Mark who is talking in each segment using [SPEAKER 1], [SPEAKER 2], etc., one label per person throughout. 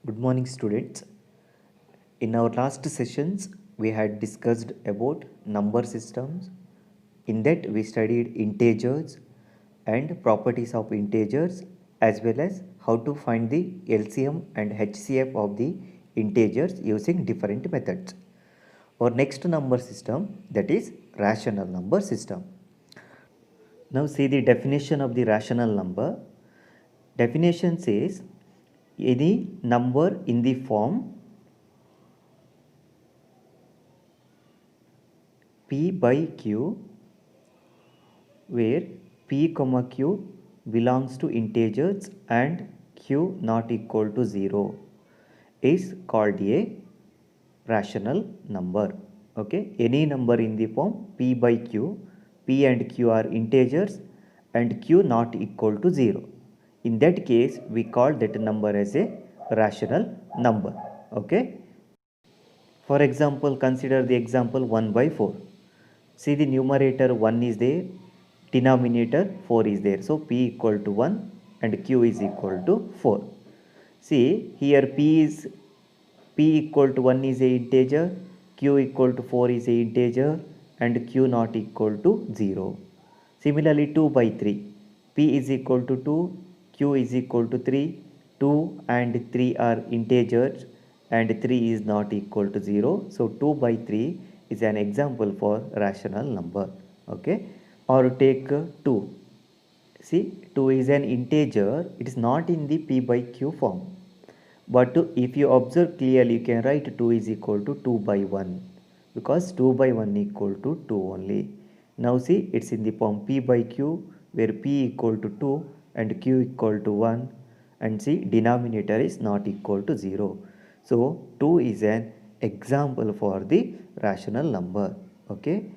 [SPEAKER 1] Good morning, students. In our last sessions, we had discussed about number systems. In that, we studied integers and properties of integers, as well as how to find the LCM and HCF of the integers using different methods. Our next number system, that is rational number system. Now see the definition of the rational number. Definition says any number in the form P by Q where P comma Q belongs to integers and Q not equal to 0 is called a rational number. Okay, any number in the form P by Q, P and Q are integers and Q not equal to 0. In that case, we call that number as a rational number. Okay. For example, consider the example 1 by 4. See the numerator 1 is there, denominator 4 is there. So P equal to 1 and Q is equal to 4. See here P equal to 1 is a integer, Q equal to 4 is a integer and Q not equal to 0. Similarly 2 by 3. P is equal to 2, Q is equal to 3, 2 and 3 are integers and 3 is not equal to 0. So 2 by 3 is an example for rational number. Okay. Or take 2. See 2 is an integer. It is not in the P by Q form. But if you observe clearly, you can write 2 is equal to 2 by 1 because 2 by 1 equal to 2 only. Now see it's in the form P by Q where P equal to 2 and Q equal to 1 and see denominator is not equal to 0. So 2 is an example for the rational number. Okay.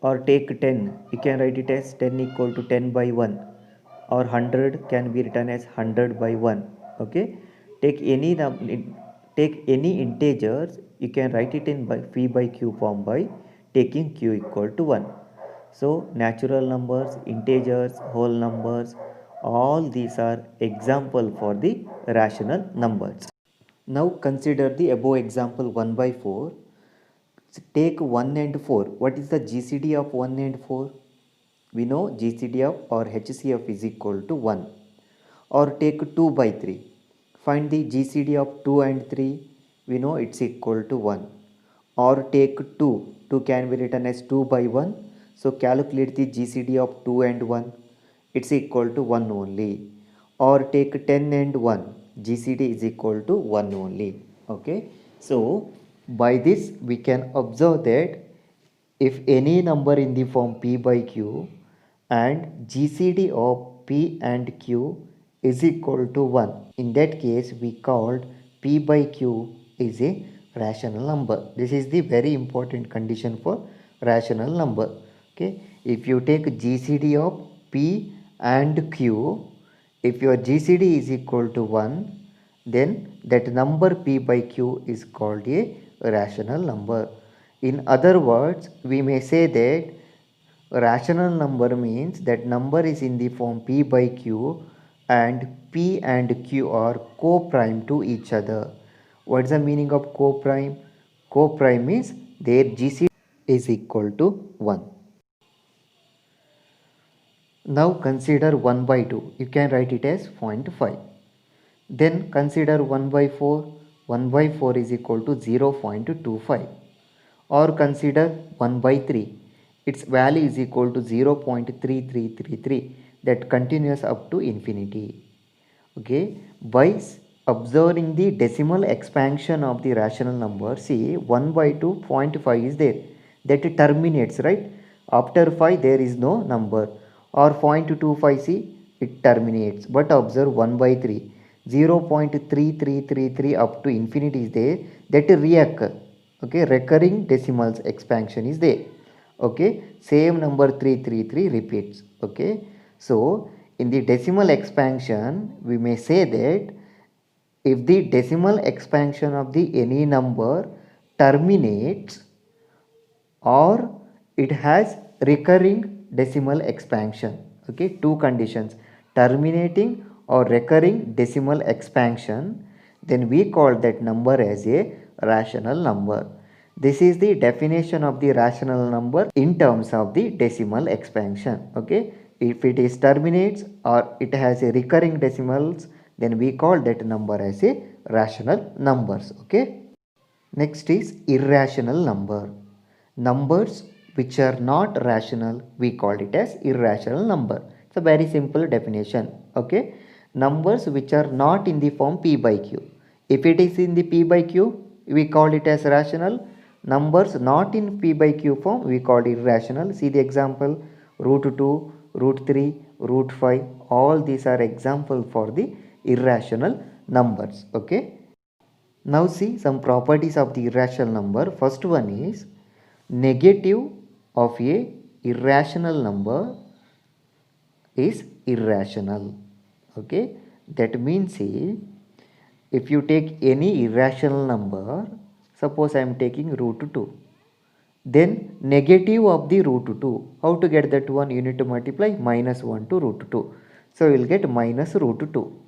[SPEAKER 1] Or take 10, you can write it as 10 equal to 10 by 1 or 100 can be written as 100 by 1. Okay, take any integers, you can write it in by P by Q form by taking Q equal to 1. So natural numbers, integers, whole numbers, all these are example for the rational numbers. Now consider the above example 1 by 4. Take 1 and 4. What is the GCD of 1 and 4? We know GCD of or HCF is equal to 1. Or take 2 by 3. Find the GCD of 2 and 3. We know it's equal to 1. Or take 2. 2 can be written as 2 by 1. So calculate the GCD of 2 and 1. It's equal to 1 only. Or take 10 and 1. GCD is equal to 1 only. Okay. So by this we can observe that if any number in the form P by Q and GCD of P and Q is equal to 1, in that case we called P by Q is a rational number. This is the very important condition for rational number. Okay, if you take GCD of P and Q, if your GCD is equal to 1, then that number P by Q is called a rational number. In other words, we may say that a rational number means that number is in the form P by Q and P and Q are co-prime to each other. What is the meaning of co-prime? Co-prime means their GCD is equal to 1. Now consider 1 by 2. You can write it as 0.5. Then consider 1 by 4. 1 by 4 is equal to 0.25. Or consider 1 by 3. Its value is equal to 0.3333 that continues up to infinity. Okay, by observing the decimal expansion of the rational number, see 1 by 2 0.5 is there that terminates, right? After 5 there is no number. Or 0.25, see it terminates, but observe 1 by 3 0.3333 up to infinity is there that reoccur. Okay, recurring decimals expansion is there. Okay, same number 333 repeats. Okay, so in the decimal expansion we may say that if the decimal expansion of the any number terminates or it has recurring decimal expansion. Okay, two conditions, terminating or recurring decimal expansion, then we call that number as a rational number. This is the definition of the rational number in terms of the decimal expansion. Okay, if it is terminates or it has a recurring decimals, then we call that number as a rational numbers. Okay. Next is irrational number. Numbers which are not rational, we call it as irrational number. It's a very simple definition. Okay. Numbers which are not in the form p by q. If it is in the p by q, we call it as rational. Numbers not in p by q form, we call it irrational. See the example, root 2, root 3, root 5. All these are example for the irrational numbers. Okay. Now see some properties of the irrational number. First one is negative of a irrational number is irrational. Okay, that means if you take any irrational number, suppose I am taking root 2, then negative of the root 2, how to get that one? You need to multiply minus 1 to root 2. So you will get minus root 2.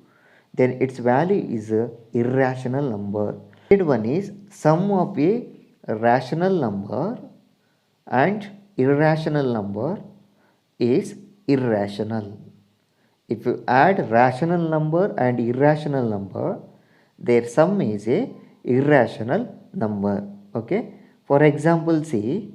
[SPEAKER 1] Then its value is a irrational number. Third one is sum of a rational number and irrational number is irrational. If you add rational number and irrational number, their sum is a irrational number. Okay. For example, see,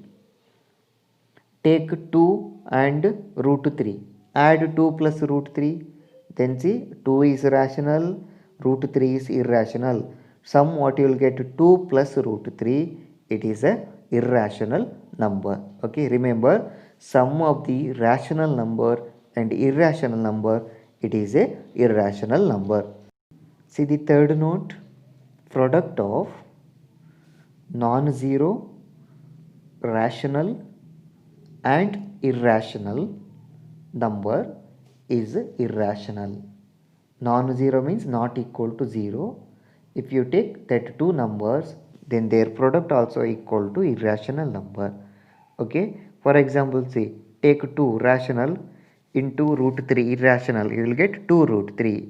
[SPEAKER 1] take 2 and root 3. Add 2 plus root 3. Then see, 2 is rational, root 3 is irrational. Sum what you will get 2 plus root 3, it is a irrational number. Okay, remember sum of the rational number and irrational number, it is a irrational number. See the third note, product of non-zero, rational and irrational number is irrational. Non-zero means not equal to 0. If you take that two numbers, then their product also equal to irrational number. Okay. For example, say take 2 rational into root 3 irrational, you will get 2 root 3.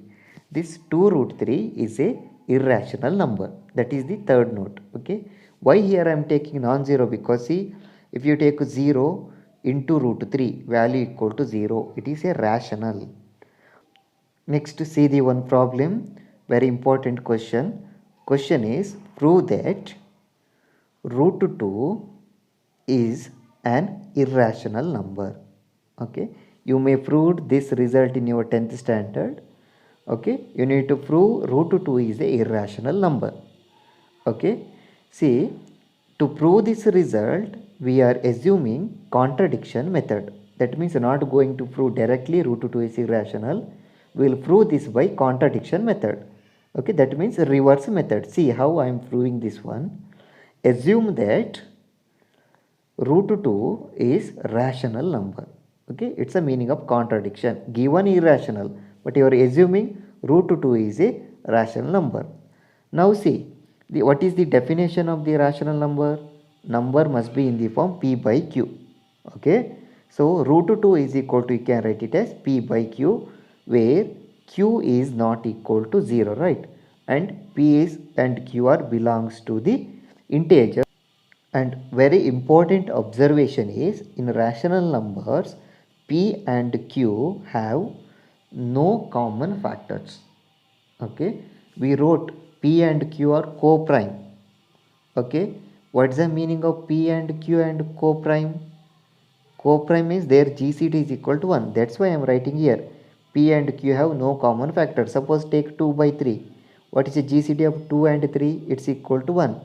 [SPEAKER 1] This 2 root 3 is a irrational number. That is the third note. Okay. Why here I am taking non-zero? Because see, if you take 0 into root 3, value equal to 0, it is a rational. Next, see the one problem, very important question. Question is, prove that root 2 is an irrational number. Okay, you may prove this result in your 10th standard. Okay, you need to prove root 2 is a irrational number. Okay, see, to prove this result, we are assuming contradiction method. That means not going to prove directly root 2 is irrational. We will prove this by contradiction method. Okay, that means reverse method. See how I am proving this one. Assume that root 2 is rational number. Okay, it's a meaning of contradiction. Given irrational, but you are assuming root 2 is a rational number. Now see, what is the definition of the rational number? Number must be in the form p by q. Okay, so root 2 is equal to, you can write it as p by q, where q is not equal to 0, right? And p is and q are belongs to the integer. And very important observation is, in rational numbers, p and q have no common factors. Okay, we wrote p and q are co-prime. Okay, what's the meaning of p and q and co-prime? Co-prime means their GCD is equal to 1. That's why I am writing here p and q have no common factor. Suppose take 2 by 3. What is the GCD of 2 and 3? It's equal to 1.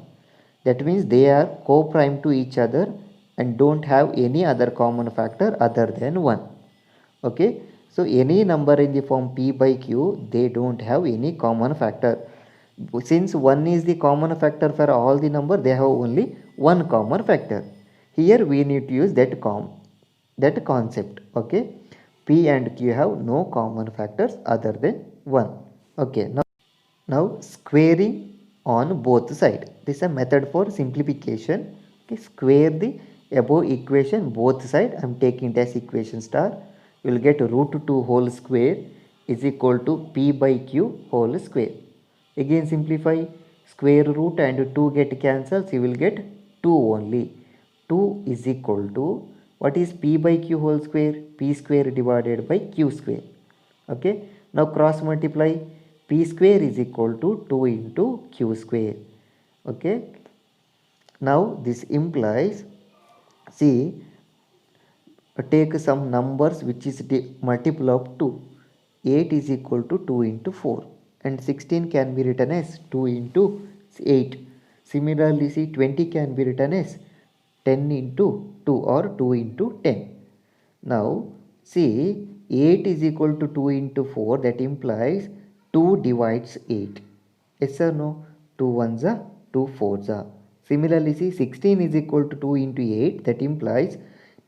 [SPEAKER 1] That means they are co-prime to each other and don't have any other common factor other than 1. Okay, so any number in the form p by q, they don't have any common factor. Since 1 is the common factor for all the number, they have only one common factor. Here we need to use that concept. Okay, p and q have no common factors other than 1. Okay, now squaring on both sides. This is a method for simplification. Okay, square the above equation both sides. I am taking it as equation star. You will get root 2 whole square is equal to p by q whole square. Again simplify, square root and 2 get cancels, you will get 2 only. 2 is equal to, what is p by q whole square? P square divided by q square. Okay, now cross multiply, p square is equal to 2 into q square. Okay, now this implies, see, take some numbers which is multiple of 2. 8 is equal to 2 into 4 and 16 can be written as 2 into 8. Similarly, see, 20 can be written as 10 into 2 or 2 into 10. Now see, 8 is equal to 2 into 4, that implies 2 divides 8. Yes or no? 2 ones are 2 fours are. Similarly, see, 16 is equal to 2 into 8, that implies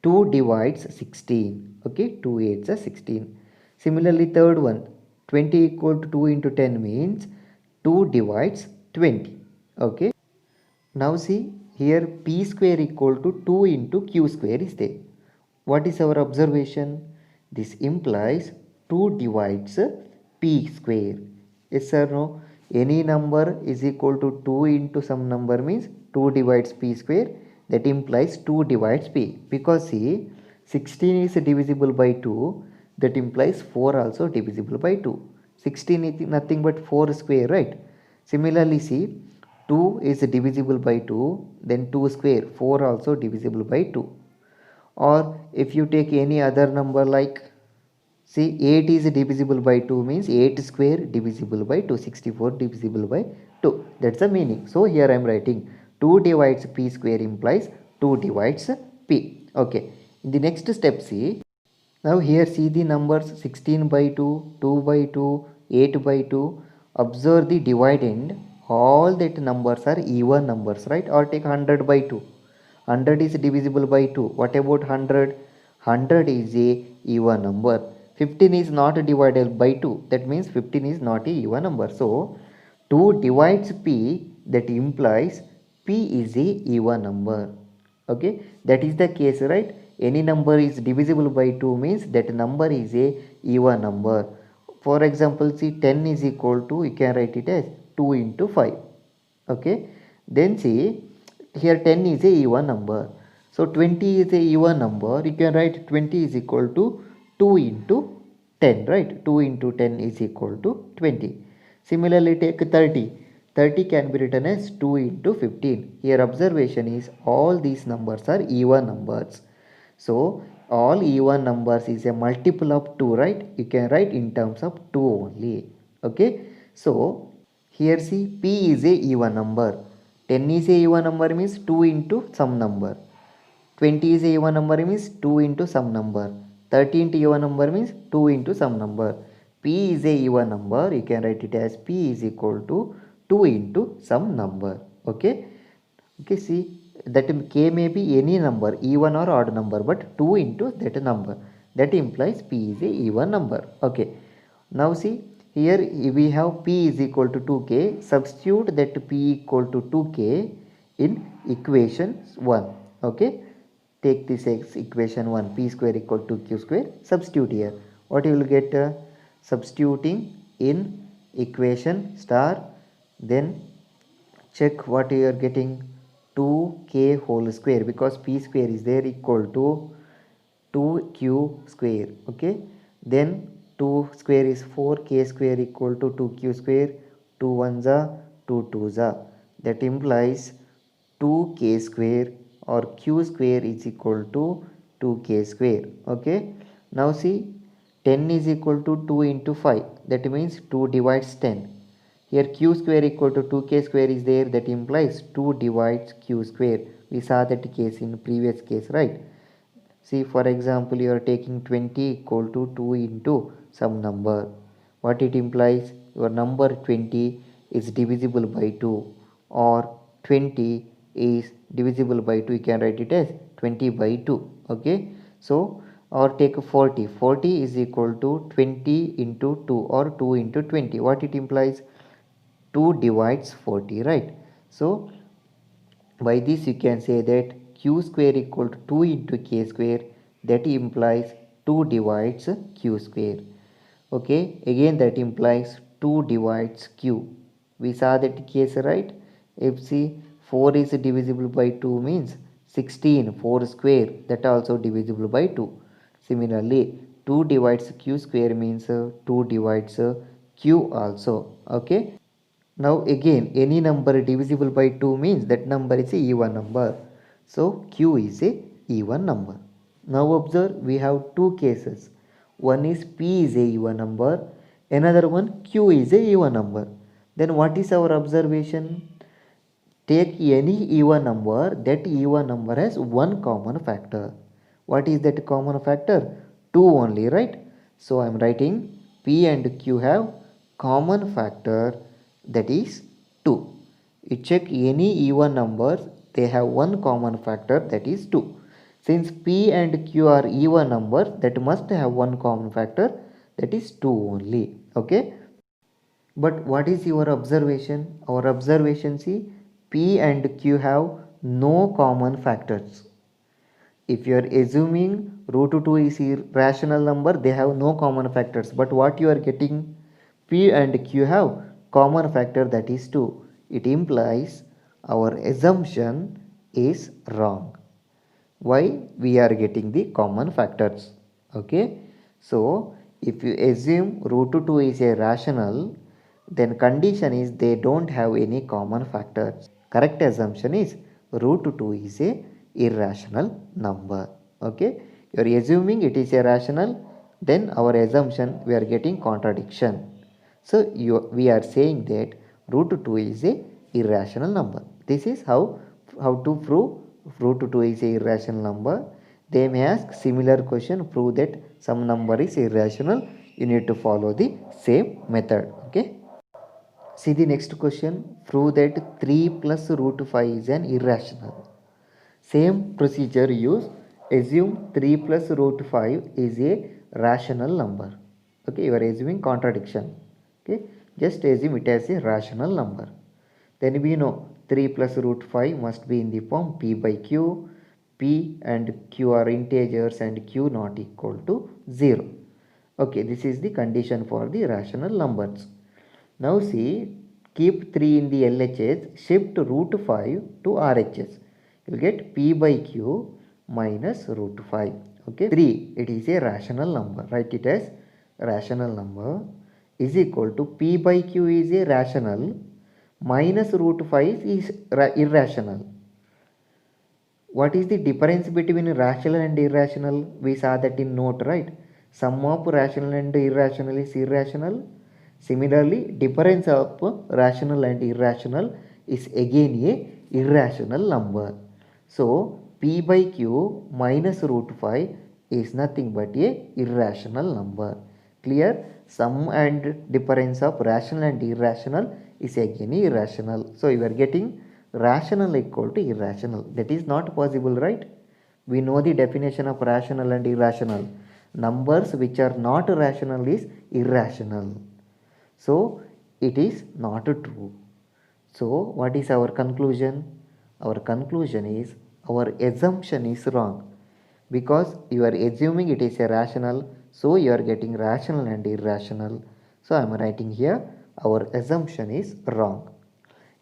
[SPEAKER 1] 2 divides 16. Okay, 2 8s are 16. Similarly, third one, 20 equal to 2 into 10 means 2 divides 20. Okay, now see, here p square equal to 2 into q square is there. What is our observation? This implies 2 divides p square. Yes or no? Any number is equal to 2 into some number means 2 divides p square. That implies 2 divides p. Because see, 16 is divisible by 2. That implies 4 also divisible by 2. 16 is nothing but 4 square, right? Similarly, see, 2 is divisible by 2. Then 2 square, 4 also divisible by 2. Or if you take any other number like, see, 8 is divisible by 2 means 8 square divisible by 2, 64 divisible by 2. That's the meaning. So here I am writing 2 divides p square implies 2 divides p. Okay. In the next step, see, now here see the numbers 16 by 2, 2 by 2, 8 by 2. Observe the dividend. All that numbers are even numbers, right? Or take 100 by 2. 100 is divisible by 2. What about 100? 100 is a even number. 15 is not divided by 2. That means 15 is not a even number. So 2 divides p, that implies p is a even number. Okay, that is the case, right? Any number is divisible by 2 means that number is a even number. For example, see, 10 is equal to, you can write it as 2 into 5. Okay, then see, here 10 is a even number. So 20 is a even number. You can write 20 is equal to 2 into 10, right? 2 into 10 is equal to 20. Similarly, take 30. 30 can be written as 2 into 15. Here observation is all these numbers are even numbers. So all even numbers is a multiple of 2, right? You can write in terms of 2 only. Okay. So here see, p is a even number. 10 is a even number means 2 into some number. 20 is a even number means 2 into some number. 30 into even number means 2 into some number. P is a even number. You can write it as p is equal to 2 into some number. Okay. Okay, see, that k may be any number, even or odd number, but 2 into that number. That implies p is a even number. Okay. Now see, here we have p is equal to 2k. Substitute that p equal to 2k in equation 1. Okay. Take this equation 1, p square equal to q square. Substitute here. What you will get? Substituting in equation star, then check what you are getting. 2k whole square, because p square is there, equal to 2q square. Okay, then 2 square is 4, k square equal to 2q square. 2 ones are 2 twos are. That implies 2k square or q square is equal to 2k square. Okay, now see, 10 is equal to 2 into 5. That means 2 divides 10. Here q square equal to 2k square is there, that implies 2 divides q square. We saw that case in previous case, right? See, for example, you are taking 20 equal to 2 into some number. What it implies? Your number 20 is divisible by 2, or 20 is divisible by 2. You can write it as 20 by 2. Okay. So, or take 40. 40 is equal to 20 into 2 or 2 into 20. What it implies? 2 divides 40, right? So by this you can say that q square equal to 2 into k square, that implies 2 divides q square. Okay, again that implies 2 divides q. We saw that case, right? If see 4 is divisible by 2 means 16, 4 square, that also divisible by 2. Similarly, 2 divides q square means 2 divides q also. Okay. Now again any number divisible by 2 means that number is a even number. So q is a even number. Now observe we have two cases. One is p is a even number, another one q is a even number. Then what is our observation? Take any even number, that even number has one common factor. What is that common factor? 2 only, right? So I am writing p and q have common factor, that is 2. You check any even numbers, they have one common factor, that is 2. Since p and q are even numbers, that must have one common factor, that is 2 only. Okay. But what is your observation? Our observation, see, P and Q have no common factors. If you are assuming root 2 is a rational number, they have no common factors. But what you are getting? P and Q have common factor, that is 2. It implies our assumption is wrong. Why? We are getting the common factors. Okay. So if you assume root 2 is a rational, then condition is they don't have any common factors. Correct assumption is root 2 is a irrational number. Okay. You are assuming it is a rational, then our assumption we are getting contradiction. So we are saying that root 2 is a irrational number. This is how to prove root 2 is a irrational number. They may ask similar question, prove that some number is irrational. You need to follow the same method. Okay. See the next question, prove that 3 plus root 5 is an irrational. Same procedure use, assume 3 plus root 5 is a rational number. Okay, you are assuming contradiction. Okay, just assume it as a rational number. Then we know 3 plus root 5 must be in the form p by q. P and q are integers and q not equal to 0. Okay, this is the condition for the rational numbers. Now see, keep 3 in the LHS, shift root 5 to RHS. You will get p by q minus root 5. Okay, 3, it is a rational number. Write it as rational number is equal to p by q is a rational minus root 5 is irrational. What is the difference between rational and irrational? We saw that in note, right? Sum of rational and irrational is irrational. Similarly, difference of rational and irrational is again a irrational number. So, p by q minus root 5 is nothing but a irrational number. Clear? Sum and difference of rational and irrational is again irrational. So, you are getting rational equal to irrational. That is not possible, right? We know the definition of rational and irrational. Numbers which are not rational is irrational. So it is not true. So what is our conclusion? Our conclusion is our assumption is wrong, because you are assuming it is a rational, so you are getting rational and irrational. So I am writing here our assumption is wrong.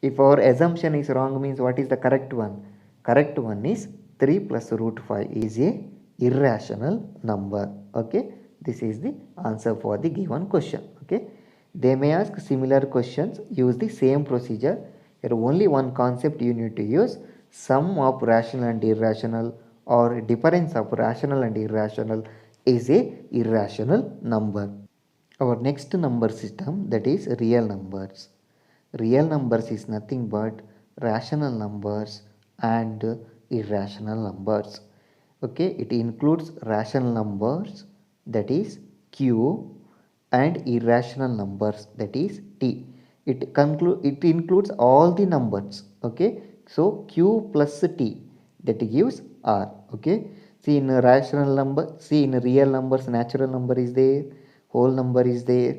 [SPEAKER 1] If our assumption is wrong means what is the correct one? Correct one is 3 plus root 5 is a irrational number. Okay, this is the answer for the given question. Okay, they may ask similar questions, use the same procedure. Here only one concept you need to use, sum of rational and irrational or difference of rational and irrational is a irrational number. Our next number system, that is real numbers. Real numbers is nothing but rational numbers and irrational numbers. Okay, it includes rational numbers, that is q, and irrational numbers, that is t. It includes all the numbers. Okay, so q plus t, that gives r. Okay, see in a rational number, see in real numbers natural number is there, whole number is there,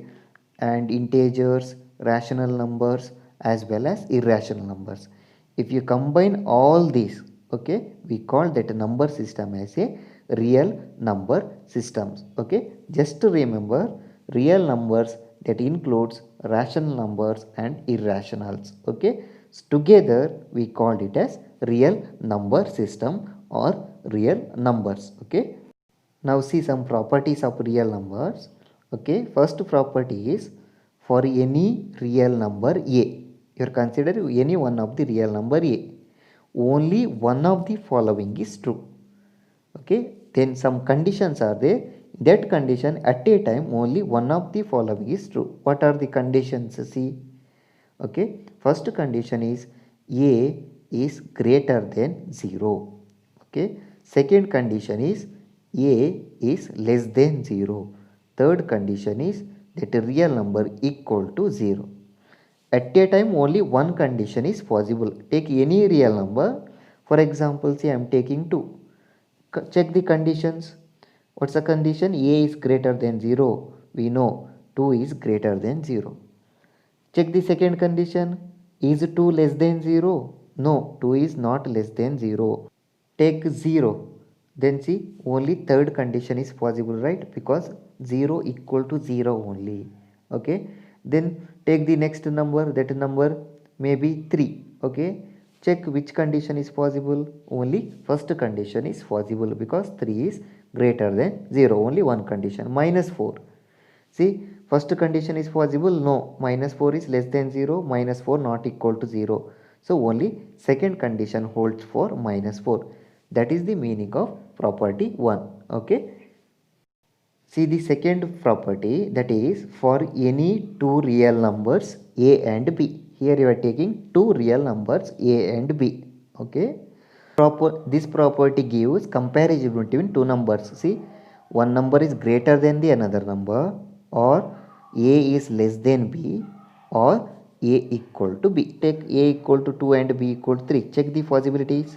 [SPEAKER 1] and integers, rational numbers as well as irrational numbers. If you combine all these, okay, we call that number system as a real number systems. Okay, just to remember, real numbers that includes rational numbers and irrationals. Okay, so together we called it as real number system or real numbers. Okay, now see some properties of real numbers. Okay, first property is for any real number a, you are considering any one of the real number a, only one of the following is true. Okay, then some conditions are there. That condition at a time only one of the following is true. What are the conditions? See, okay, first condition is a is greater than 0. Okay, second condition is a is less than 0. Third condition is that a real number equal to 0. At a time only one condition is possible. Take any real number. For example, say I am taking 2. Check the conditions. What's the condition? A is greater than 0. We know 2 is greater than 0. Check the second condition. Is 2 less than 0? No, 2 is not less than 0. Take 0. Then see, only third condition is possible, right? Because 0 equal to 0 only. Okay. Then take the next number. That number may be 3. Okay. Check which condition is possible. Only first condition is possible because 3 is greater than 0. Only one condition. Minus 4. See, first condition is possible. No, minus 4 is less than 0. Minus 4 not equal to 0. So only second condition holds for minus 4. That is the meaning of property 1. Okay. See the second property, that is for any two real numbers a and b. Here you are taking two real numbers a and b. Okay. This property gives comparison between two numbers. See, one number is greater than the another number, or a is less than b, or a equal to b. Take a equal to 2 and b equal to 3. Check the possibilities.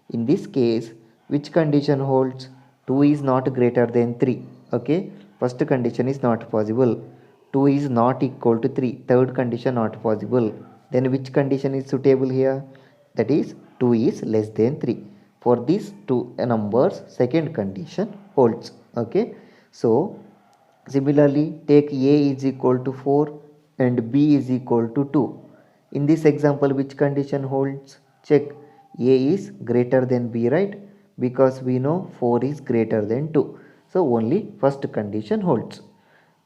[SPEAKER 1] In this case, which condition holds? 2 is not greater than 3. Okay, first condition is not possible. 2 is not equal to 3. Third condition not possible. Then which condition is suitable here? That is 2 is less than 3. For these two numbers, second condition holds. Okay, so similarly, take a is equal to 4 and b is equal to 2. In this example, which condition holds? Check. A is greater than b, right? Because we know 4 is greater than 2. So only first condition holds.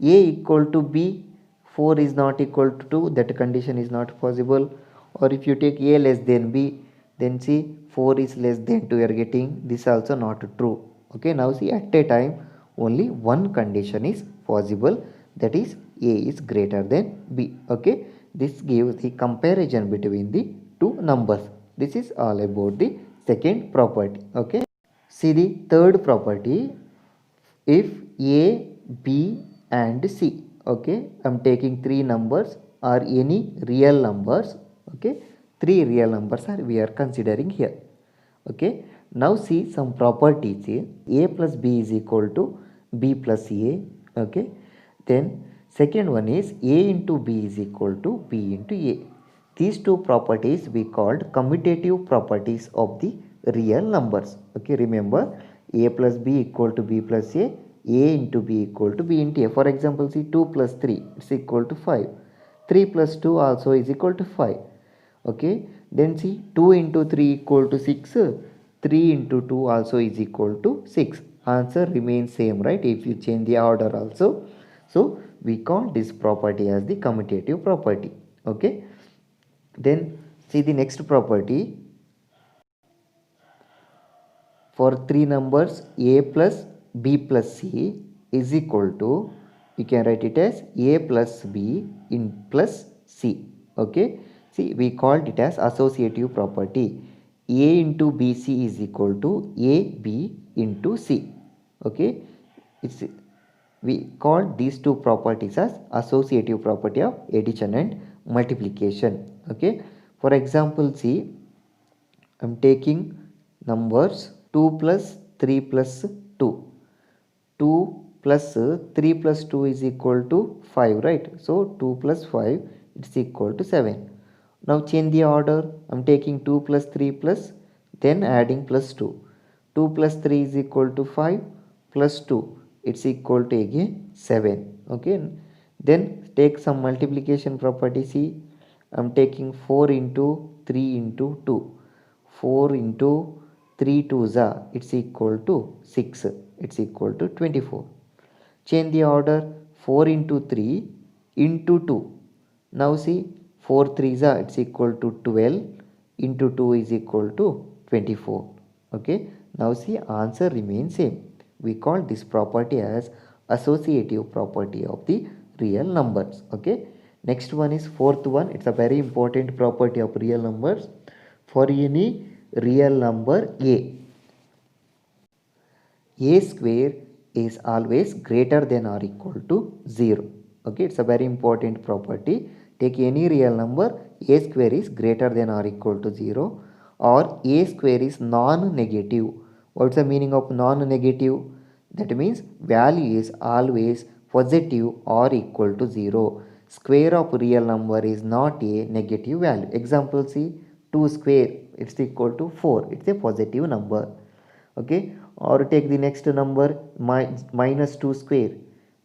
[SPEAKER 1] A equal to b, 4 is not equal to 2, that condition is not possible. Or if you take a less than b, then see 4 is less than 2, you are getting this also not true. Okay, now see at a time only one condition is possible, that is a is greater than b. Okay, this gives the comparison between the two numbers. This is all about the second property. Okay, see the third property. If a, b and c, okay, I am taking three numbers or any real numbers. Okay, three real numbers are we are considering here. Okay, now see some properties here. A plus b is equal to b plus a. Okay, then second one is a into b is equal to b into a. These two properties we called commutative properties of the real numbers. Okay, remember a plus b equal to b plus a into b equal to b into a. For example, see 2 plus 3 is equal to 5. 3 plus 2 also is equal to 5. Okay, then see 2 into 3 equal to 6. 3 into 2 also is equal to 6. Answer remains same, right? If you change the order also. So we call this property as the commutative property. Okay, then see the next property. For three numbers a plus b plus c is equal to, you can write it as a plus b in plus c. Okay, see we called it as associative property. A into bc is equal to ab into c. Okay, we called these two properties as associative property of addition and multiplication. Okay, for example, see I am taking numbers 2 plus 3 plus 2. 2 plus 3 plus 2 is equal to 5, right? So 2 plus 5 is equal to 7. Now change the order. I am taking 2 plus 3 plus, then adding plus 2. 2 plus 3 is equal to 5 plus 2. it's equal to again 7. Okay, then take some multiplication property. See, I'm taking 4 into 3 into 2. 4 into 3 2s are, it's equal to 6. It's equal to 24. Change the order, 4 into 3 into 2. Now see, 4 3s are, it's equal to 12 into 2 is equal to 24. Okay, now see, answer remains same. We call this property as associative property of the real numbers. Okay, next one is fourth one. It's a very important property of real numbers. For any real number a square is always greater than or equal to 0. Okay, it's a very important property. Take any real number, a square is greater than or equal to 0, or a square is non-negative. What's the meaning of non-negative? That means value is always positive or equal to 0. Square of real number is not a negative value. Example, see, 2 square, it's equal to 4. It's a positive number. Okay, or take the next number, minus 2 square.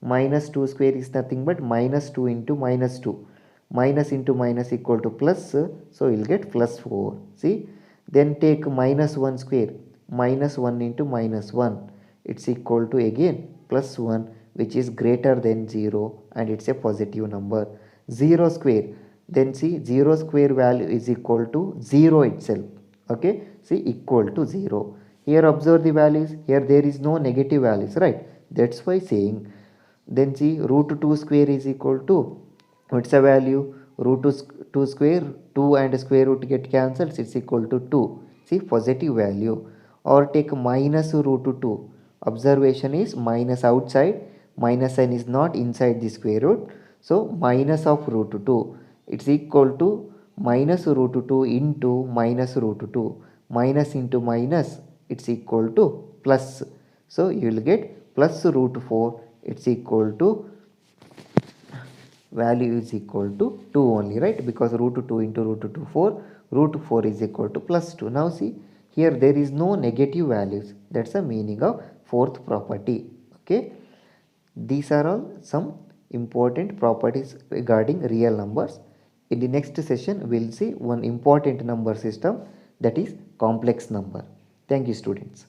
[SPEAKER 1] Minus 2 square is nothing but minus 2 into minus 2. Minus into minus equal to plus, so you'll get plus 4. See, then take minus 1 square. Minus 1 into minus 1, it's equal to again plus 1, which is greater than 0, and it's a positive number. 0 square, then see, 0 square value is equal to 0 itself. Okay, see, equal to 0. Here observe the values, here there is no negative values, right? That's why saying, then see, root 2 square is equal to, what's the value? Root 2 square, 2 and square root get cancelled, it's equal to 2. See, positive value. Or take minus root 2. Observation is minus outside, minus sign is not inside the square root. So minus of root 2, it's equal to minus root 2 into minus root 2. Minus into minus, it's equal to plus. So you will get plus root 4, it's equal to, value is equal to 2 only, right? Because root 2 into root 2 4, root 4 is equal to plus 2. Now see, here there is no negative values. That's the meaning of fourth property. Okay, these are all some important properties regarding real numbers. In the next session, we'll see one important number system, that is complex number. Thank you, students.